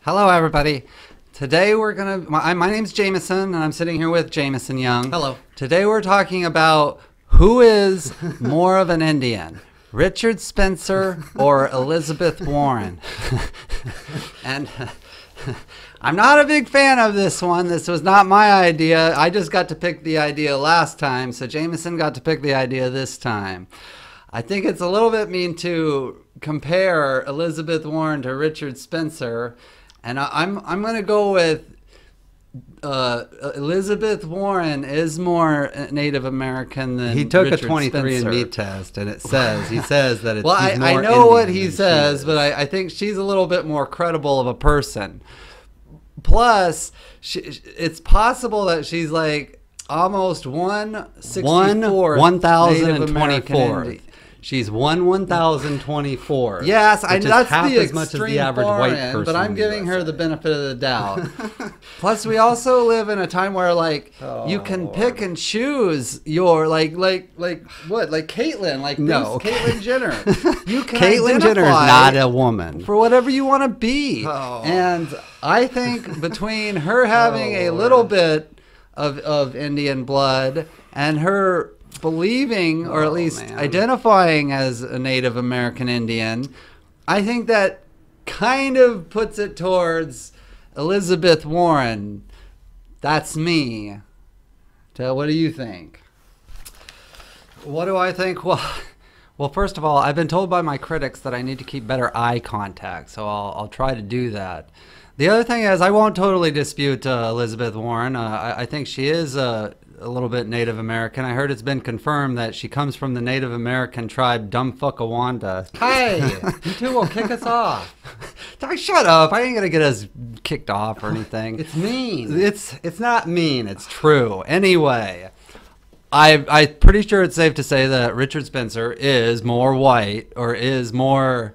Hello, everybody. Today we're gonna. My name's Jameson, and I'm sitting here with Jameson Young. Hello. Today we're talking about who is more of an Indian, Richard Spencer or Elizabeth Warren. And I'm not a big fan of this one. This was not my idea. I just got to pick the idea last time, so Jameson got to pick the idea this time. I think it's a little bit mean to compare Elizabeth Warren to Richard Spencer. And I'm going to go with Elizabeth Warren is more Native American than He took Richard a 23andMe Spencer. test, and he says that it's Well, he's more I know what Indian he than she says, is. but I think she's a little bit more credible of a person. Plus, it's possible that she's like almost 1/64th 1,024th. She's 1,024. Yes, which is that's half the as much as the extreme average far white end, person. but I'm in giving her USA. the benefit of the doubt. Plus, we also live in a time where you can Lord. pick and choose your like Caitlyn, No. Caitlyn Jenner. You can Caitlyn Jenner is identify not a woman. for whatever you want to be. Oh. And I think between her having a Lord. little bit of Indian blood and her believing or at least man. identifying as a Native American Indian, I think that kind of puts it towards Elizabeth Warren. That's me. So what do you think? What do I think? Well, first of all, I've been told by my critics that I need to keep better eye contact, so I'll try to do that. The other thing is, I won't totally dispute Elizabeth Warren. I think she is a little bit Native American. I heard it's been confirmed that she comes from the Native American tribe Dumfuckawanda. Hey, you two will kick us off. Shut up! I ain't gonna get us kicked off or anything. It's mean. It's not mean. It's true. Anyway, I'm pretty sure it's safe to say that Richard Spencer is more white or is more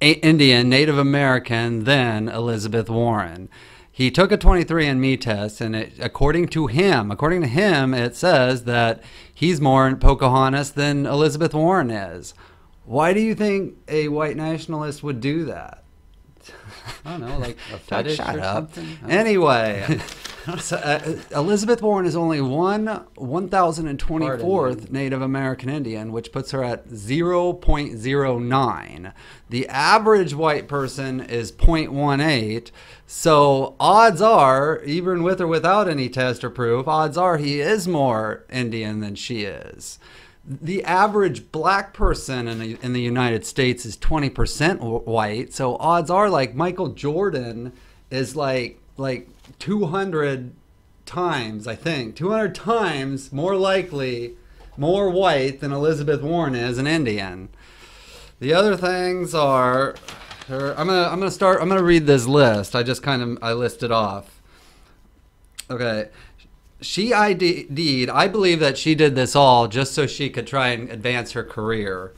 Indian, Native American than Elizabeth Warren. He took a 23andMe test, and according to him, it says that he's more Pocahontas than Elizabeth Warren is. Why do you think a white nationalist would do that? I don't know, like a fetish Shut or up. something. Anyway, so, Elizabeth Warren is only 1,024th Native American Indian, which puts her at 0.09. The average white person is 0.18. So odds are, even with or without any test or proof, odds are he is more Indian than she is. The average black person in the United States is 20% white, so odds are like Michael Jordan is like 200 times, I think, 200 times more likely, more white than Elizabeth Warren is an Indian. The other things are, I'm gonna read this list. I listed off. Okay. She ID'd, I believe that she did this all just so she could try and advance her career.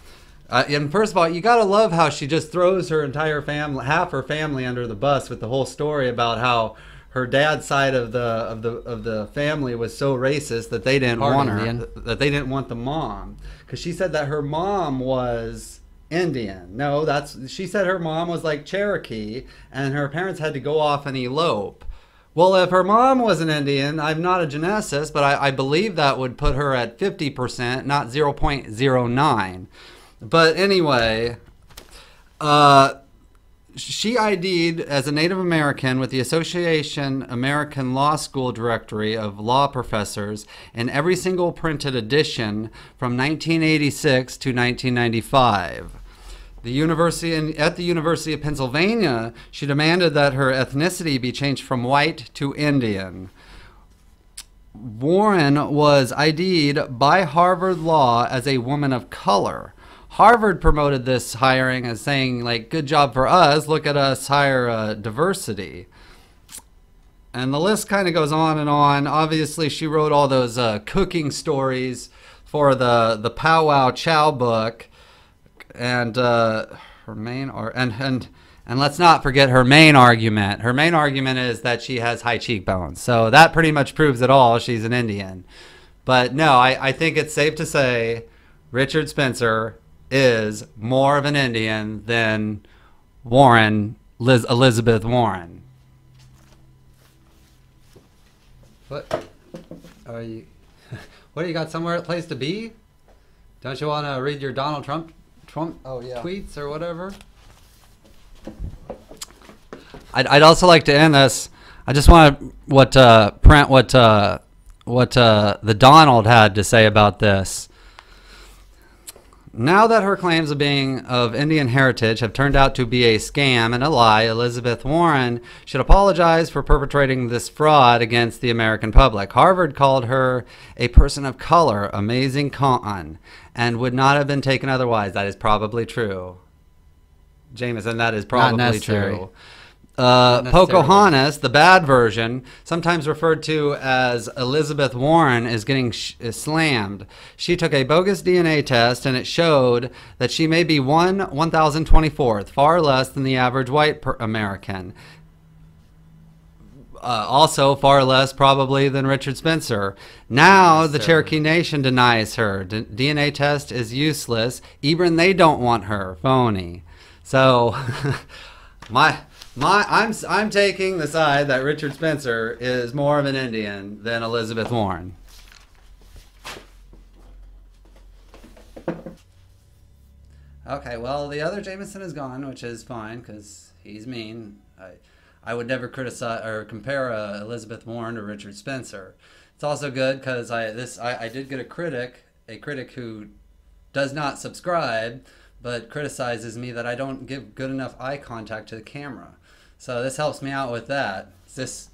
And first of all, you gotta love how she just throws her entire family, half her family, under the bus with the whole story about how her dad's side of the family was so racist that they didn't want her, Indian. that they didn't want the mom, because she said that her mom was Indian. No, she said her mom was like Cherokee, and her parents had to go off and elope. Well, if her mom was an Indian, I'm not a geneticist, but I believe that would put her at 50%, not 0.09. But anyway, she ID'd as a Native American with the Association American Law School Directory of Law Professors in every single printed edition from 1986 to 1995. At the University of Pennsylvania, she demanded that her ethnicity be changed from white to Indian. Warren was ID'd by Harvard Law as a woman of color. Harvard promoted this hiring as saying, like, good job for us, look at us hire diversity. And the list kind of goes on and on. Obviously, she wrote all those cooking stories for the Pow Wow Chow book. And her main and let's not forget her main argument. Her main argument is that she has high cheekbones. So that pretty much proves it all. She's an Indian. But no, I think it's safe to say Richard Spencer is more of an Indian than Elizabeth Warren. What are you? What do you got? Somewhere a place to be? Don't you want to read your Donald Trump Oh, yeah. tweets or whatever? I'd also like to end this. I just want to what the Donald had to say about this. Now that her claims of being of Indian heritage have turned out to be a scam and a lie, Elizabeth Warren should apologize for perpetrating this fraud against the American public. Harvard called her a person of color, amazing con, and would not have been taken otherwise. That is probably true. Jameson, that is probably true. Pocahontas, the bad version, sometimes referred to as Elizabeth Warren, is getting slammed. She took a bogus DNA test, and it showed that she may be 1,024th, far less than the average white American. Also, far less probably than Richard Spencer. Now, the Cherokee Nation denies her. DNA test is useless. Even they don't want her. Phony. So, I'm taking the side that Richard Spencer is more of an Indian than Elizabeth Warren. Okay, well, the other Jameson is gone, which is fine because he's mean. I would never criticize or compare Elizabeth Warren to Richard Spencer. It's also good because I did get a critic who does not subscribe, but criticizes me that I don't give good enough eye contact to the camera. So this helps me out with that. Is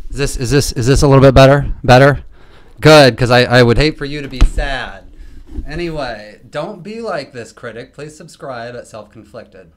this a little bit better? Better? Good, because I would hate for you to be sad. Anyway, don't be like this critic. Please subscribe at Self-Conflicted.